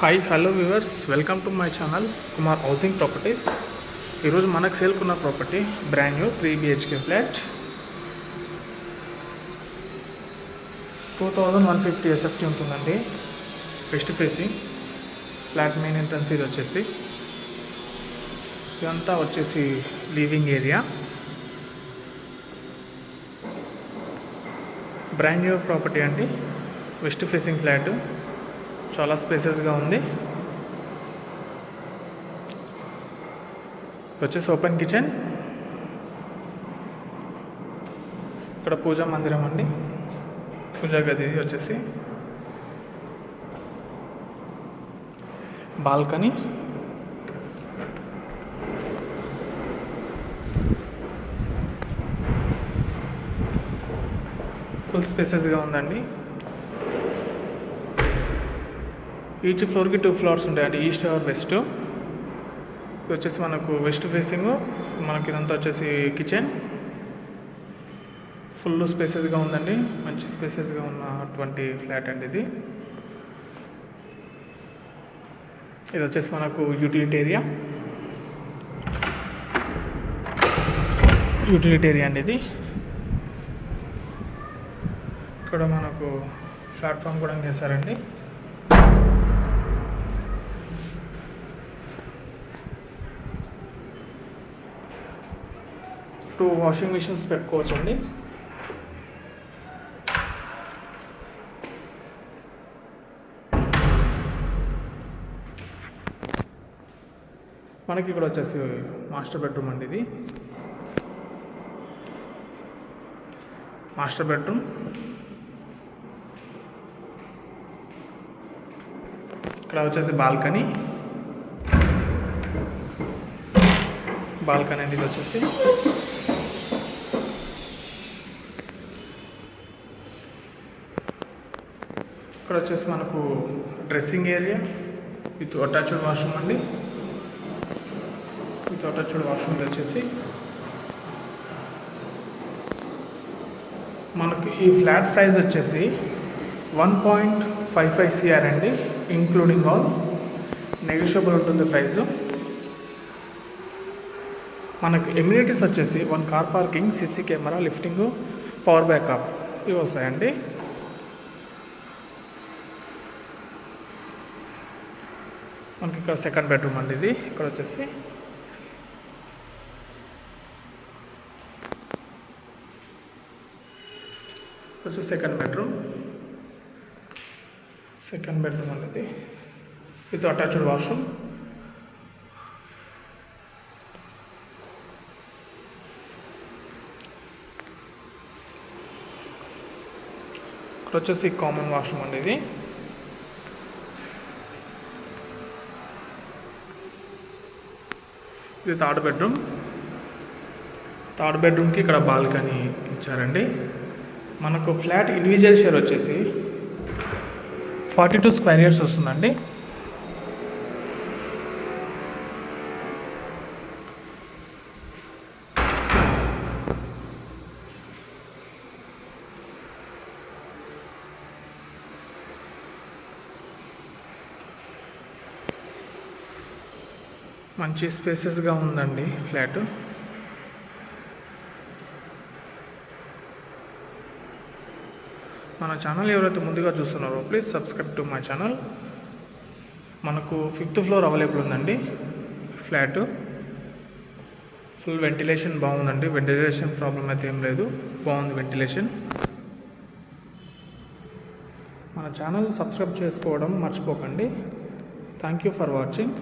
Hi hello viewers, welcome to my channel Kumar housing properties. ఈరోజు మనకు సేల్కున్న property brand new 3 BHK flat 2150 SFT ఉంటుందండి. West facing flat main entrance ఇది వచ్చేసి, ఇదంతా వచ్చేసి living area. Brand new property అండి, వెస్ట్ ఫేసింగ్ ఫ్లాట్, చాలా స్పేసెస్గా ఉంది. వచ్చేసి ఓపెన్ కిచెన్, ఇక్కడ పూజా మందిరం అండి, పూజా గది వచ్చేసి, బాల్కనీ, ఫుల్ స్పేసెస్గా ఉందండి. ఈచ్ ఫ్లోర్కి 2 ఫ్లోర్స్ ఉంటాయండి, ఈస్ట్ ఆర్ వెస్ట్. ఇది వచ్చేసి మనకు వెస్ట్ ఫేసింగ్, మనకి ఇదంతా వచ్చేసి కిచెన్. ఫుల్ స్పేసెస్గా ఉందండి, మంచి స్పేసెస్గా ఉన్నటువంటి ఫ్లాట్ అండి ఇది. ఇది వచ్చేసి మనకు యూటిలిటీ ఏరియా అండి ఇది. ఇక్కడ మనకు ప్లాట్ఫామ్ కూడా చేశారండి. 2 వాషింగ్ మిషన్స్ పెట్టుకోవచ్చండి. మనకి ఇక్కడ వచ్చేసి మాస్టర్ బెడ్రూమ్ అండి ఇది. మాస్టర్ బెడ్రూమ్, ఇక్కడ వచ్చేసి బాల్కనీ అండి ఇది వచ్చేసి. ఇక్కడ వచ్చేసి మనకు dressing area with attached washroom అండి. విత్ అటాచ్డ్ వాష్రూమ్ వచ్చేసి మనకు ఈ ఫ్లాట్ ప్రైస్ వచ్చేసి 1.55 CR అండి, ఇంక్లూడింగ్ ఆల్. నెగోషియబుల్ ఉంటుంది ప్రైస్. మనకు ఎమ్యూనిటీస్ వచ్చేసి 1 car parking, CC camera, lifting, power backup ఇవి వస్తాయండి. మనకి ఇక్కడ సెకండ్ బెడ్రూమ్ అండి ఇది. ఇక్కడ వచ్చేసి సెకండ్ బెడ్రూమ్ అండి ఇది, విత్ అటాచ్డ్ వాష్రూమ్. ఇక్కడ వచ్చేసి కామన్ వాష్రూమ్ అండి ఇది. ఇది థర్డ్ బెడ్రూమ్కి ఇక్కడ బాల్కనీ ఇచ్చారండి. మనకు ఫ్లాట్ ఇండివిజువల్ షేర్ వచ్చేసి 42 స్క్వేర్ యార్డ్స్ వస్తుందండి. మంచి స్పేసెస్గా ఉందండి ఫ్లాట్. మన ఛానల్ ఎవరైతే ముందుగా చూస్తున్నారో please subscribe to my channel. మనకు 5th ఫ్లోర్ అవైలబుల్ ఉందండి ఫ్లాట్. ఫుల్ వెంటిలేషన్ బాగుందండి, వెంటిలేషన్ ప్రాబ్లం అయితే ఏం లేదు, బాగుంది వెంటిలేషన్. మన ఛానల్ సబ్స్క్రైబ్ చేసుకోవడం మర్చిపోకండి. Thank you for watching.